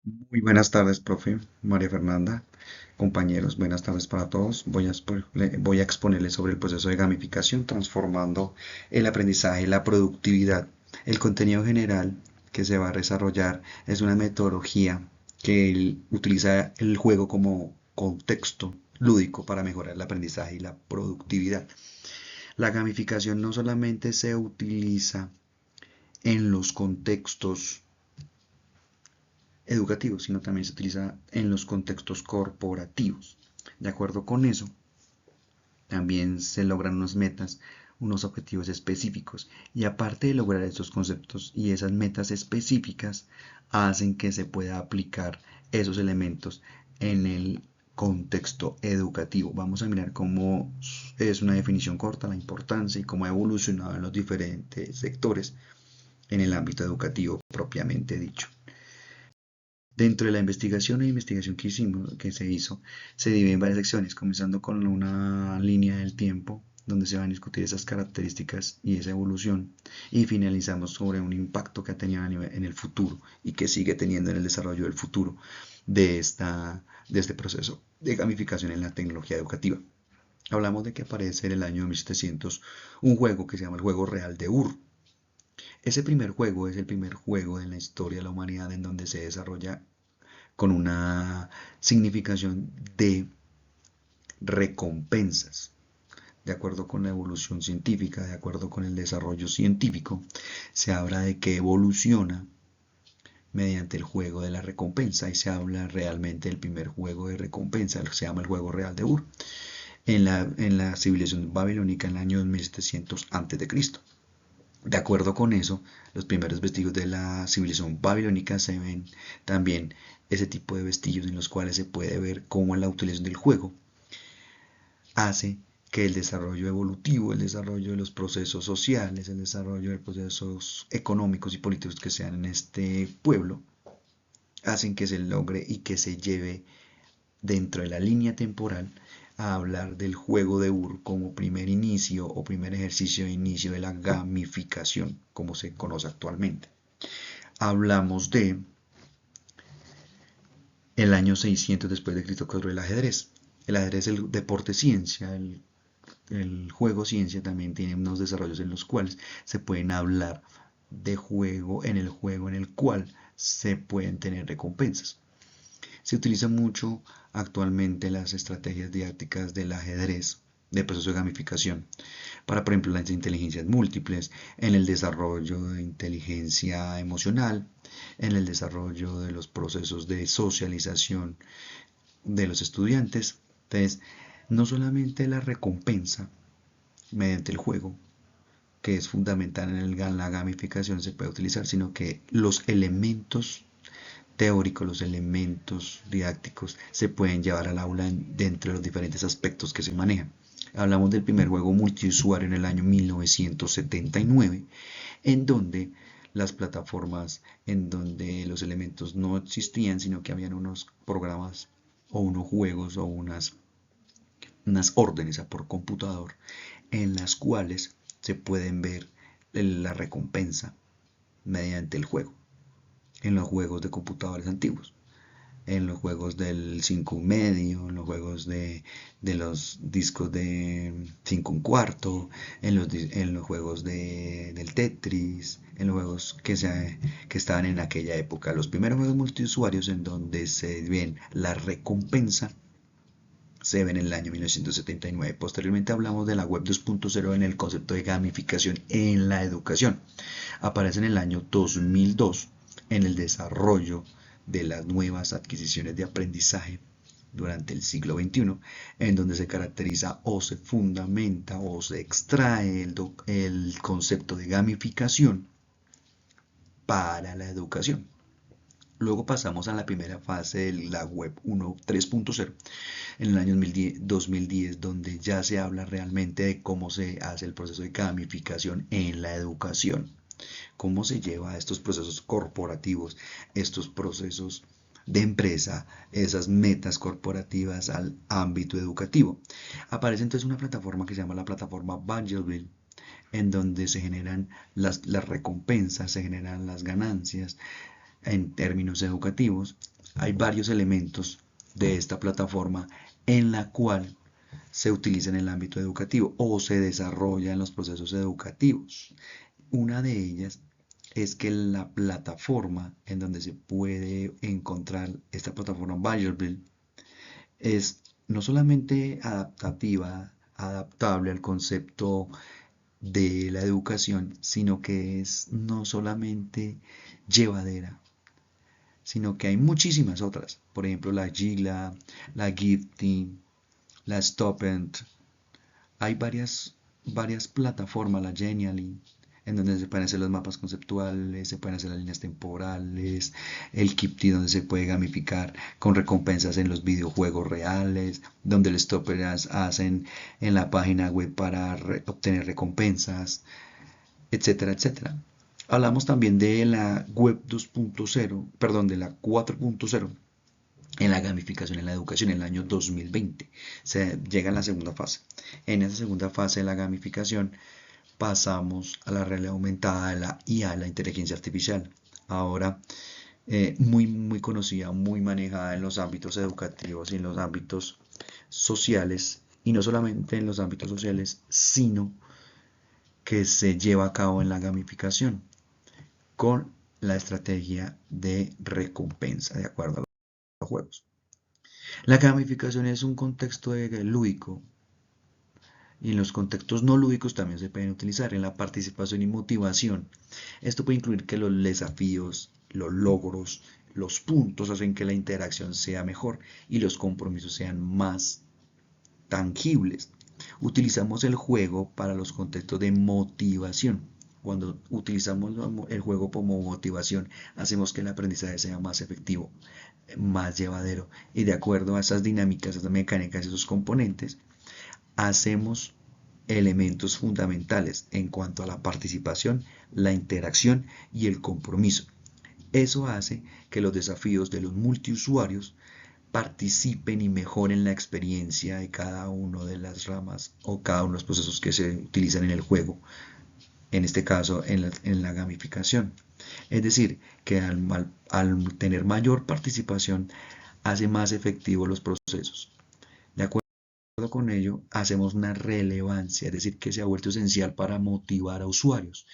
Muy buenas tardes, profe María Fernanda. Compañeros, buenas tardes para todos. Voy a exponerles sobre el proceso de gamificación transformando el aprendizaje y la productividad. El contenido general que se va a desarrollar es una metodología que utiliza el juego como contexto lúdico para mejorar el aprendizaje y la productividad. La gamificación no solamente se utiliza en los contextos educativos, sino también se utiliza en los contextos corporativos. De acuerdo con eso, también se logran unas metas, unos objetivos específicos. Y aparte de lograr esos conceptos y esas metas específicas, hacen que se pueda aplicar esos elementos en el contexto educativo. Vamos a mirar cómo es una definición corta, la importancia y cómo ha evolucionado en los diferentes sectores en el ámbito educativo propiamente dicho. Dentro de la investigación que se hizo, se divide en varias secciones, comenzando con una línea del tiempo, donde se van a discutir esas características y esa evolución, y finalizamos sobre un impacto que ha tenido en el futuro y que sigue teniendo en el desarrollo del futuro de este proceso de gamificación en la tecnología educativa. Hablamos de que aparece en el año 1700 un juego que se llama el juego real de Ur. Ese primer juego es el primer juego en la historia de la humanidad en donde se desarrolla con una significación de recompensas. De acuerdo con la evolución científica, de acuerdo con el desarrollo científico, se habla de que evoluciona mediante el juego de la recompensa y se habla realmente del primer juego de recompensa, se llama el juego real de Ur, en la civilización babilónica en el año 2700 a.C. De acuerdo con eso, los primeros vestigios de la civilización babilónica se ven también ese tipo de vestigios en los cuales se puede ver cómo la utilización del juego hace que el desarrollo evolutivo, el desarrollo de los procesos sociales, el desarrollo de procesos económicos y políticos que sean en este pueblo, hacen que se logre y que se lleve dentro de la línea temporal a hablar del juego de Ur como primer inicio o primer ejercicio de inicio de la gamificación, como se conoce actualmente. Hablamos de el año 600 después de Cristo sobre el ajedrez. El ajedrez es el deporte ciencia, el juego ciencia también tiene unos desarrollos en los cuales se pueden hablar de juego en el cual se pueden tener recompensas. Se utiliza mucho actualmente las estrategias didácticas del ajedrez, de proceso de gamificación, para, por ejemplo, las inteligencias múltiples, en el desarrollo de inteligencia emocional, en el desarrollo de los procesos de socialización de los estudiantes. Entonces, no solamente la recompensa mediante el juego, que es fundamental en la gamificación, se puede utilizar, sino que los elementos teóricos, los elementos didácticos se pueden llevar al aula dentro de los diferentes aspectos que se manejan. Hablamos del primer juego multiusuario en el año 1979, en donde las plataformas, en donde los elementos no existían, sino que habían unos programas o unos juegos o unas órdenes por computador en las cuales se pueden ver la recompensa mediante el juego, en los juegos de computadores antiguos, en los juegos del 5 medio, en los juegos de los discos de 5 un cuarto, en los juegos del Tetris, en los juegos que estaban en aquella época. Los primeros juegos multiusuarios en donde se ven la recompensa se ven en el año 1979. Posteriormente hablamos de la web 2.0 en el concepto de gamificación en la educación. Aparece en el año 2002 en el desarrollo de las nuevas adquisiciones de aprendizaje durante el siglo XXI, en donde se caracteriza o se fundamenta o se extrae el concepto de gamificación para la educación. Luego pasamos a la primera fase de la web 3.0 en el año 2010, donde ya se habla realmente de cómo se hace el proceso de gamificación en la educación, cómo se lleva estos procesos corporativos, estos procesos de empresa, esas metas corporativas al ámbito educativo. Aparece entonces una plataforma que se llama la plataforma Vanderbilt, en donde se generan las recompensas, se generan las ganancias en términos educativos Hay varios elementos de esta plataforma en la cual se utiliza en el ámbito educativo o se desarrolla en los procesos educativos. Una de ellas es que la plataforma en donde se puede encontrar esta plataforma Vanderbilt es no solamente adaptativa, adaptable al concepto de la educación, sino que es no solamente llevadera, sino que hay muchísimas otras. Por ejemplo, la Gila, la Gifting, la Stopent. Hay varias plataformas, la Genially, en donde se pueden hacer los mapas conceptuales, se pueden hacer las líneas temporales, el Kipti donde se puede gamificar con recompensas en los videojuegos reales, donde los toppers hacen en la página web para obtener recompensas, etcétera, etcétera. Hablamos también de la web 2.0, perdón, de la 4.0 en la gamificación en la educación en el año 2020. Se llega a la segunda fase. En esa segunda fase de la gamificación pasamos a la realidad aumentada, a la IA, la inteligencia artificial. Ahora muy conocida, muy manejada en los ámbitos educativos y en los ámbitos sociales. Y no solamente en los ámbitos sociales, sino que se lleva a cabo en la gamificación con la estrategia de recompensa de acuerdo a los juegos. La gamificación es un contexto lúdico y en los contextos no lúdicos también se pueden utilizar en la participación y motivación. Esto puede incluir que los desafíos, los logros, los puntos hacen que la interacción sea mejor y los compromisos sean más tangibles. Utilizamos el juego para los contextos de motivación. Cuando utilizamos el juego como motivación, hacemos que el aprendizaje sea más efectivo, más llevadero. Y de acuerdo a esas dinámicas, esas mecánicas, esos componentes, hacemos elementos fundamentales en cuanto a la participación, la interacción y el compromiso. Eso hace que los desafíos de los multiusuarios participen y mejoren la experiencia de cada una de las ramas o cada uno de los procesos que se utilizan en el juego, en este caso en la gamificación. Es decir, que al tener mayor participación hace más efectivos los procesos. De acuerdo con ello, hacemos una relevancia, es decir, que se ha vuelto esencial para motivar a usuarios.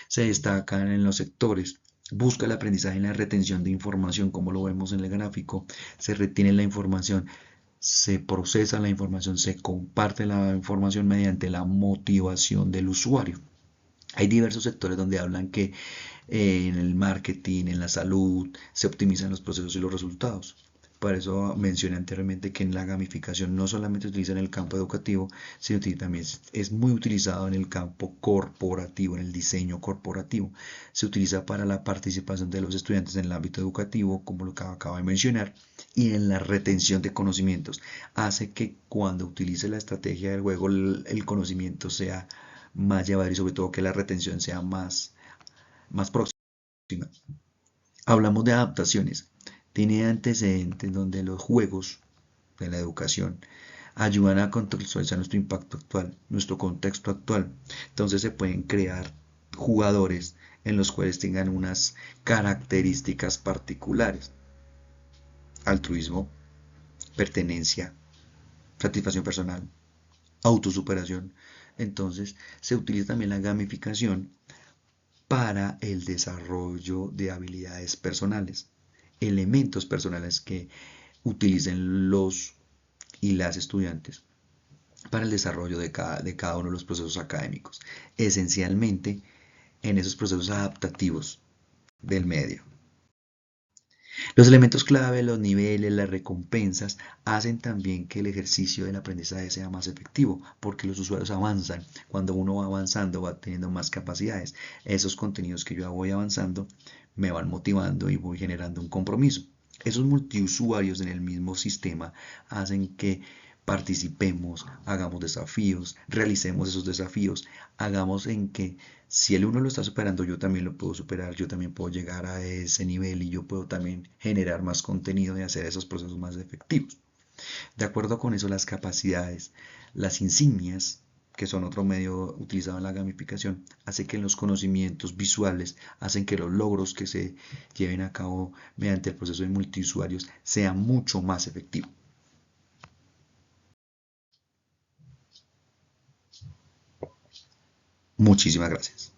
Se destacan en los sectores. Busca el aprendizaje en la retención de información, como lo vemos en el gráfico. Se retiene la información, se procesa la información, se comparte la información mediante la motivación del usuario. Hay diversos sectores donde hablan que en el marketing, en la salud, se optimizan los procesos y los resultados. Por eso mencioné anteriormente que en la gamificación no solamente se utiliza en el campo educativo, sino que también es muy utilizado en el campo corporativo, en el diseño corporativo. Se utiliza para la participación de los estudiantes en el ámbito educativo, como lo que acabo de mencionar, y en la retención de conocimientos. Hace que cuando utilice la estrategia del juego, el conocimiento sea más llevadero y sobre todo que la retención sea más próxima. Hablamos de adaptaciones. Tiene antecedentes donde los juegos de la educación ayudan a contextualizar nuestro impacto actual, nuestro contexto actual. Entonces se pueden crear jugadores en los cuales tengan unas características particulares. Altruismo, pertenencia, satisfacción personal, autosuperación. Entonces se utiliza también la gamificación para el desarrollo de habilidades personales, elementos personales que utilicen los y las estudiantes para el desarrollo de cada uno de los procesos académicos, esencialmente en esos procesos adaptativos del medio. Los elementos clave, los niveles, las recompensas, hacen también que el ejercicio del aprendizaje sea más efectivo, porque los usuarios avanzan. Cuando uno va avanzando, va teniendo más capacidades. Esos contenidos que yo voy avanzando me van motivando y voy generando un compromiso. Esos multiusuarios en el mismo sistema hacen que participemos, hagamos desafíos, realicemos esos desafíos, hagamos en que si el uno lo está superando, yo también lo puedo superar, yo también puedo llegar a ese nivel y yo puedo también generar más contenido y hacer esos procesos más efectivos. De acuerdo con eso, las capacidades, las insignias que son otro medio utilizado en la gamificación, hace que los conocimientos visuales, hacen que los logros que se lleven a cabo mediante el proceso de multiusuarios sea mucho más efectivo. Muchísimas gracias.